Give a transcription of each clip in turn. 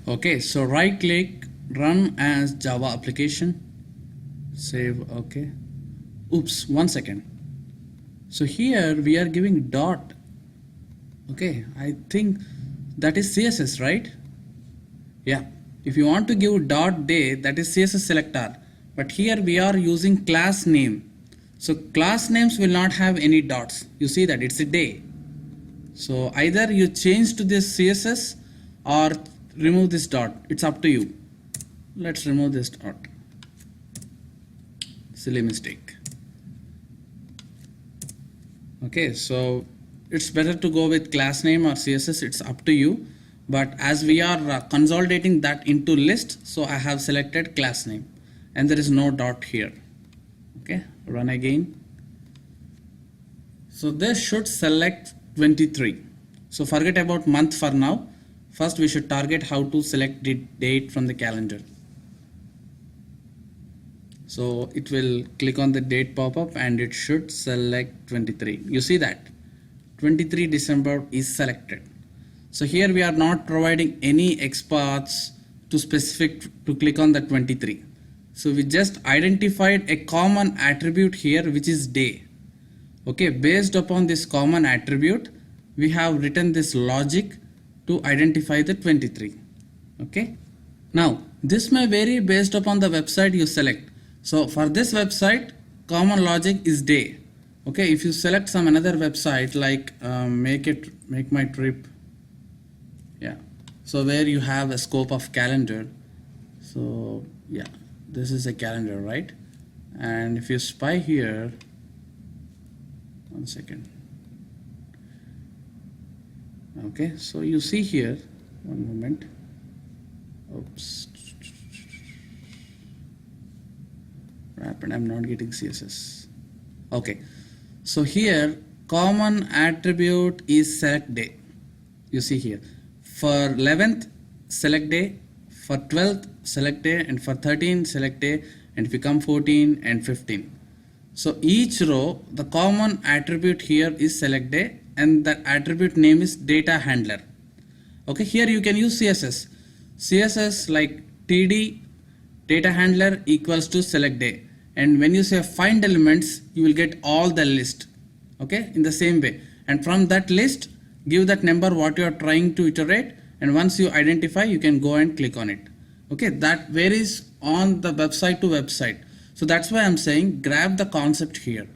Okay, so right click, run as Java application, save. Okay, oops, 1 second. So here we are giving dot. Okay, I think that is CSS, right? Yeah, if you want to give dot day, that is CSS selector, but here we are using class name. So class names will not have any dots. You see that it's a day. So either you change to this CSS or remove this dot. It's up to you. Let's remove this dot. Silly mistake. Okay, so it's better to go with class name or CSS. It's up to you. But as we are consolidating that into list, so I have selected class name and there is no dot here. Okay, run again. So this should select 23. So forget about month for now. First we should target how to select the date from the calendar. So it will click on the date pop-up and it should select 23. You see that 23 December is selected. So here we are not providing any XPaths to specific to click on the 23. So we just identified a common attribute here, which is day. Okay, based upon this common attribute, we have written this logic to identify the 23. Okay, now this may vary based upon the website you select. So for this website, common logic is day. Okay, if you select some another website like make my trip, yeah, so where you have a scope of calendar, so yeah, this is a calendar, right? And if you spy here, 1 second. Okay, so you see here, one moment. Oops, what happened? I'm not getting CSS. Okay, so here common attribute is select day. You see here, for 11th select day, for 12th select day, and for 13 select day, and if you come 14 and 15. So each row, the common attribute here is select day and the attribute name is data handler. Okay, here you can use CSS. CSS like td data handler equals to select day, and when you say find elements, you will get all the list. Okay, in the same way, and from that list give that number what you are trying to iterate, and once you identify, you can go and click on it. Okay, that varies on the website to website. So that's why I'm saying grab the concept here.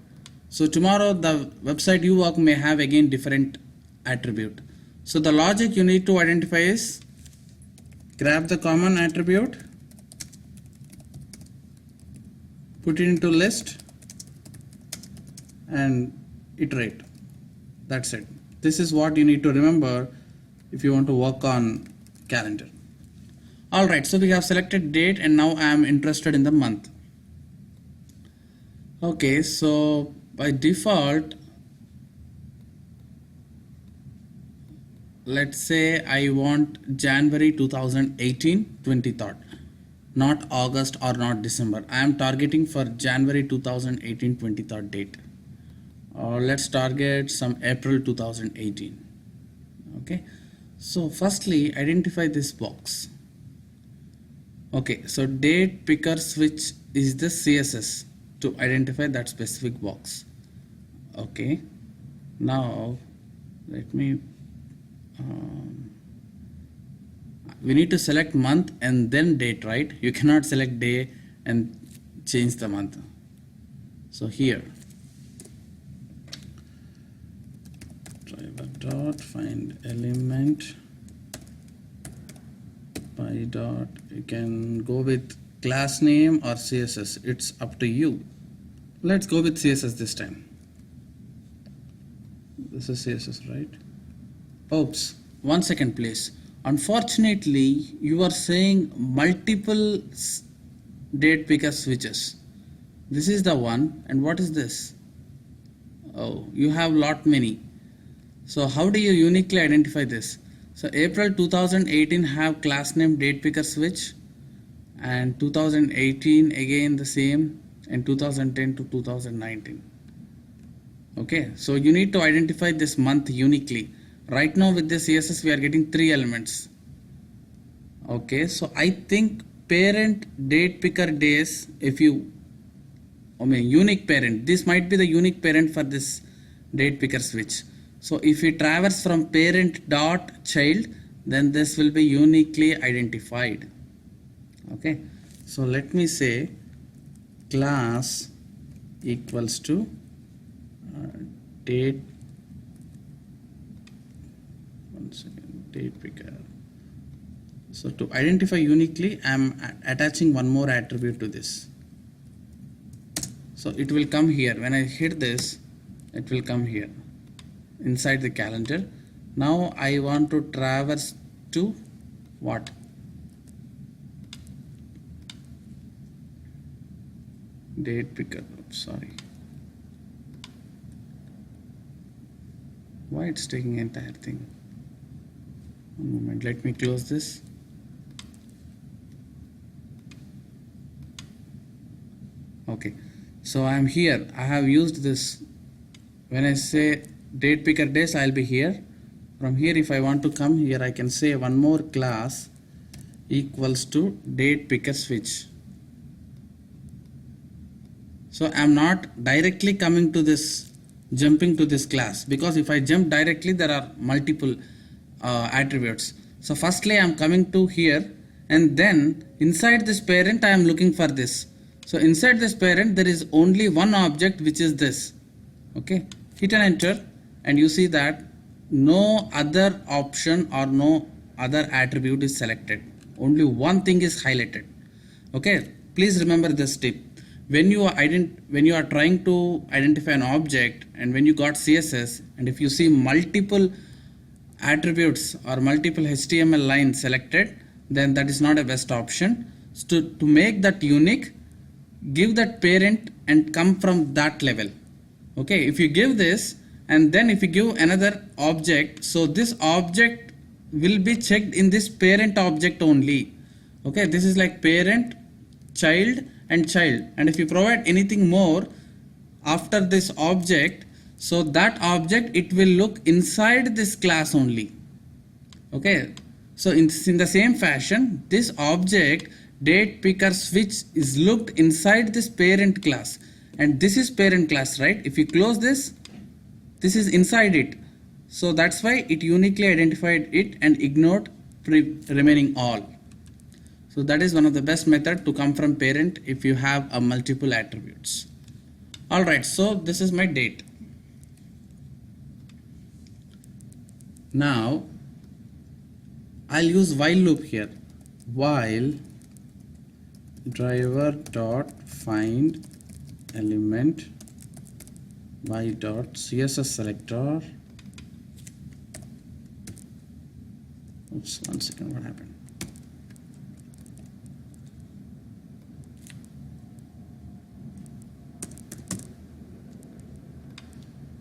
So tomorrow the website you work may have again different attribute. So the logic you need to identify is grab the common attribute, put it into list and iterate. That's it. This is what you need to remember if you want to work on calendar. Alright, so we have selected date and now I am interested in the month. Okay, so by default, let's say I want January 2018 23rd, not August or not December. I am targeting for January 2018 23rd date. Or let's target some April 2018. Okay, so firstly identify this box. Okay, so date picker switch is the CSS to identify that specific box. Okay, now let me we need to select month and then date, right? You cannot select day and change the month. So here driver dot find element by dot, you can go with class name or CSS, it's up to you. Let's go with CSS this time. This is CSS, right? Oops, 1 second please. Unfortunately, you are saying multiple date picker switches. This is the one, and what is this? Oh, you have lot many. So how do you uniquely identify this? So April 2018 have class name date picker switch, and 2018 again the same, and 2010 to 2019. Okay, so you need to identify this month uniquely. Right now with this CSS we are getting 3 elements. Okay, so I think parent date picker days, if you, I mean unique parent, this might be the unique parent for this date picker switch. So if we traverse from parent dot child, then this will be uniquely identified. Okay, so let me say class equals to date, one second, date picker. So to identify uniquely, I am attaching one more attribute to this. So it will come here. When I hit this, it will come here inside the calendar. Now I want to traverse to what? Date picker. Oops, sorry. Why it's taking entire thing? One moment. Let me close this. Okay, so I am here. I have used this. When I say date picker days, I'll be here. From here, if I want to come here, I can say one more class equals to date picker switch. So I'm not directly coming to this, jumping to this class, because if I jump directly, there are multiple attributes. So firstly, I'm coming to here, and then inside this parent, I am looking for this. So inside this parent, there is only one object, which is this. Okay, hit and enter, and you see that no other option or no other attribute is selected. Only one thing is highlighted. Okay, please remember this tip. When you are trying to identify an object, and when you got CSS, and if you see multiple attributes or multiple HTML lines selected, then that is not a best option. So to make that unique, give that parent and come from that level. Okay, if you give this, and then if you give another object, so this object will be checked in this parent object only. Okay, this is like parent, child and child, and if you provide anything more after this object, so that object, it will look inside this class only. Okay, so in the same fashion, this object date picker switch is looked inside this parent class, and this is parent class, right? If you close this, this is inside it. So that's why it uniquely identified it and ignored remaining all. So that is one of the best method to come from parent if you have a multiple attributes. All right, so this is my date. Now I'll use while loop here. While driver dot find element y dot css selector. Oops, one second, what happened?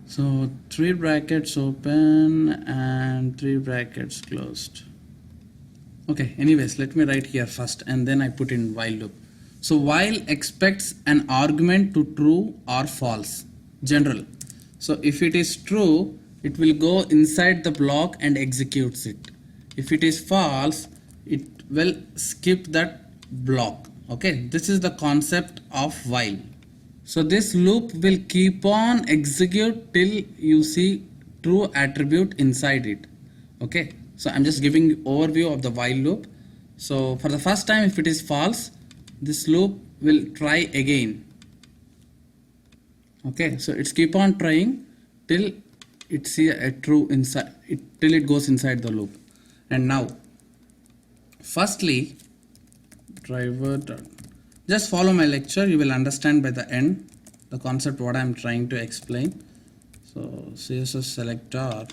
So 3 brackets open and 3 brackets closed. Okay, anyways, let me write here first, and then I put in while loop. So while expects an argument to true or false, general. So if it is true, it will go inside the block and executes it. If it is false, it will skip that block. Okay, this is the concept of while. So this loop will keep on execute till you see true attribute inside it. Okay, so I'm just giving overview of the while loop. So for the first time, if it is false, this loop will try again. Okay, so it's keep on trying till it see a true inside it, till it goes inside the loop. And now firstly, driver dot, just follow my lecture, you will understand by the end the concept what I'm trying to explain. So CSS selector,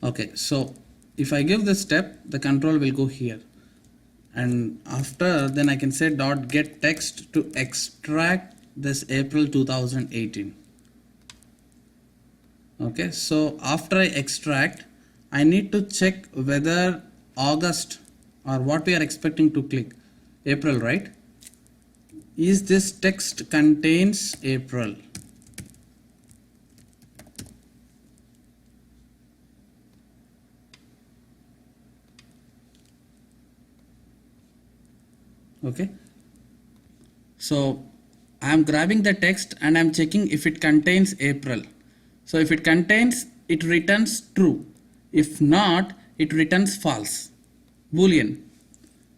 okay, so if I give this step, the control will go here, and after then I can say dot get text to extract this April 2018. Okay, so after I extract, I need to check whether August or what we are expecting to click, April, right? Is this text contains April? Okay, so I am grabbing the text and I am checking if it contains April. So if it contains, it returns true. If not, it returns false. Boolean.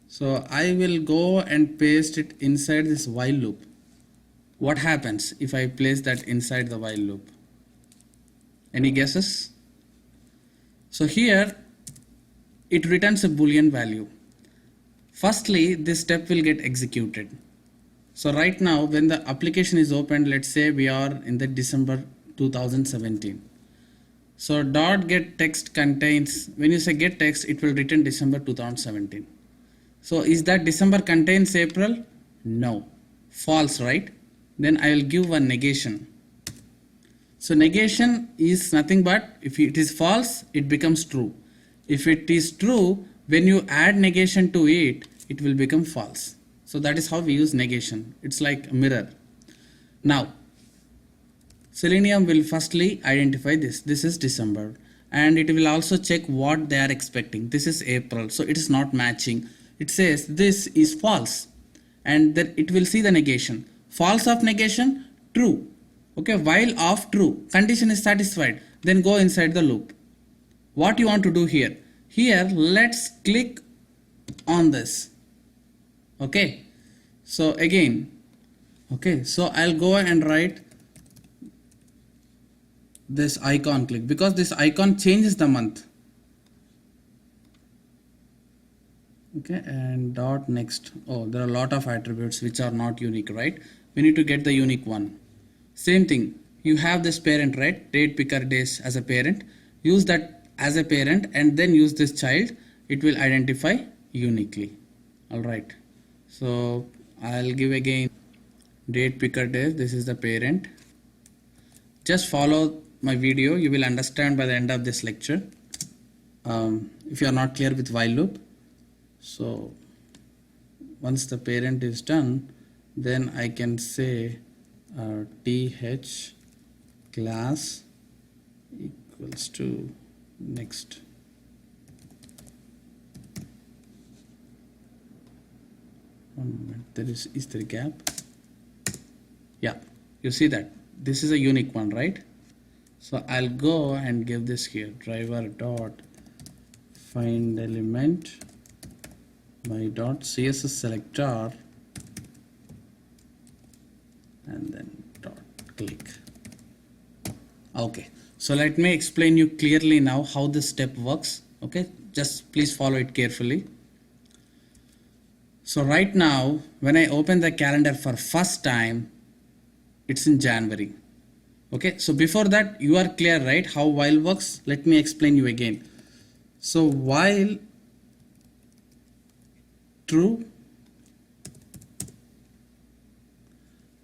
So I will go and paste it inside this while loop. What happens if I place that inside the while loop? Any guesses? So here it returns a Boolean value. Firstly, this step will get executed. So right now when the application is opened, let's say we are in the December 2017. So dot get text contains, when you say get text, it will return December 2017. So is that December contains April? No. False, right? Then I will give a negation. So negation is nothing but if it is false, it becomes true. If it is true, when you add negation to it, it will become false. So that is how we use negation. It's like a mirror. Now, Selenium will firstly identify this. This is December. And it will also check what they are expecting. This is April. So it is not matching. It says this is false. And then it will see the negation. False of negation, true. Okay, while of true, condition is satisfied. Then go inside the loop. What you want to do here? Here, let's click on this. Okay, so again, okay, so I'll go and write this icon click because this icon changes the month. Okay, and dot next. Oh, there are a lot of attributes which are not unique, right? We need to get the unique one. Same thing, you have this parent, right? Date picker days as a parent. Use that as a parent and then use this child. It will identify uniquely. All right. So I'll give again date picker days. This is the parent. Just follow my video. You will understand by the end of this lecture. If you are not clear with while loop. So once the parent is done, then I can say th class equals to next. One moment, is there a gap? Yeah, you see that this is a unique one, right? So I'll go and give this here driver dot find element my dot css selector and then dot click. Okay, so let me explain you clearly now how this step works. Okay, just please follow it carefully. So right now when I open the calendar for first time, it's in January. Okay, so before that you are clear, right, how while works? Let me explain you again. So while true,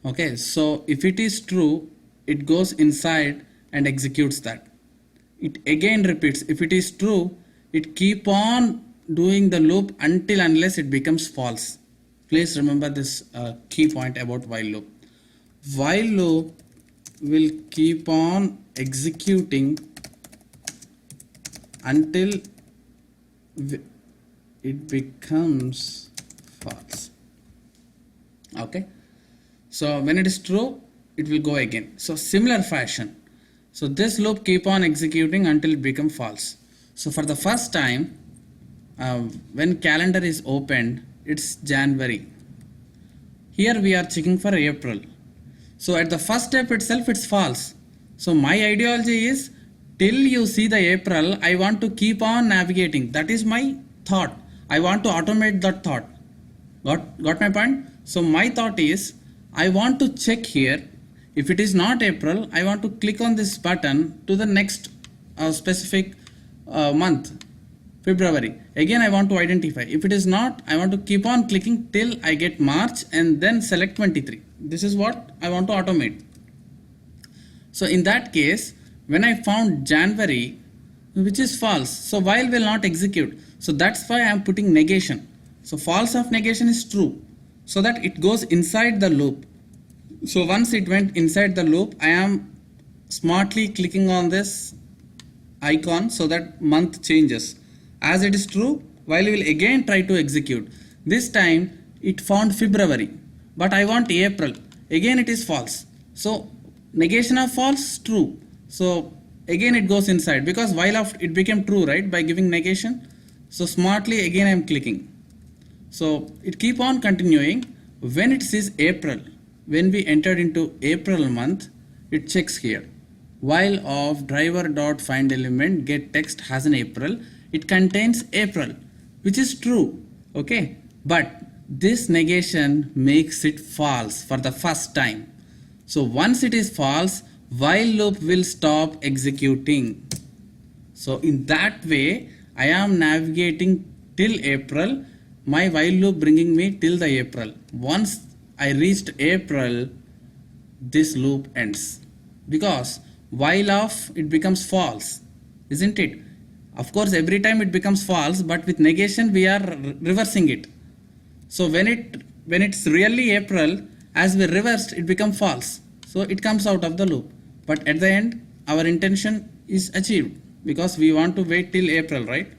okay, so if it is true, it goes inside and executes that. It again repeats. If it is true, it keep on doing the loop until unless it becomes false. Please remember this key point about while loop. While loop will keep on executing until it becomes false. Okay, so when it is true, it will go again. So similar fashion, so this loop keep on executing until it becomes false. So for the first time, when calendar is opened, it's January. Here we are checking for April. So at the first step itself, it's false. So my ideology is till you see the April, I want to keep on navigating. That is my thought. I want to automate that thought. Got my point? So my thought is I want to check here. If it is not April, I want to click on this button to the next specific month, February. Again, I want to identify. If it is not, I want to keep on clicking till I get March and then select 23. This is what I want to automate. So in that case, when I found January, which is false, so while will not execute. So that's why I am putting negation. So false of negation is true, so that it goes inside the loop. So once it went inside the loop, I am smartly clicking on this icon so that month changes. As it is true, while we will again try to execute. This time it found February, but I want April. Again it is false. So negation of false, true. So again it goes inside, because while of it became true, right, by giving negation. So smartly again I am clicking. So it keep on continuing. When it says April, when we entered into April month, it checks here. While of driver dot find element get text has an April, it contains April, which is true. Okay, but this negation makes it false for the first time. So once it is false, while loop will stop executing. So in that way, I am navigating till April, my while loop bringing me till the April. Once I reached April, this loop ends, because while of it becomes false, isn't it? Of course, every time it becomes false, but with negation we are reversing it. So when it's really April, as we reversed, it becomes false. So it comes out of the loop. But at the end, our intention is achieved, because we want to wait till April, right?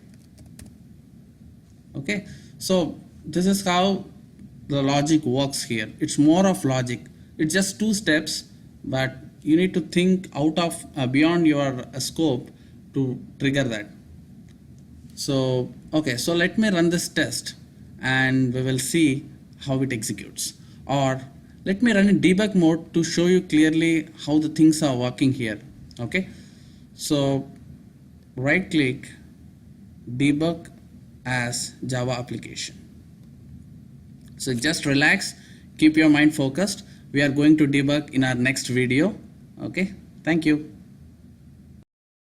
Okay. So this is how the logic works here. It's more of logic. It's just 2 steps, but you need to think out of beyond your scope to trigger that. So okay, so let me run this test and we will see how it executes. Or let me run in debug mode to show you clearly how the things are working here. Okay, so right click, debug as Java application. So just relax, keep your mind focused. We are going to debug in our next video. Okay, thank you.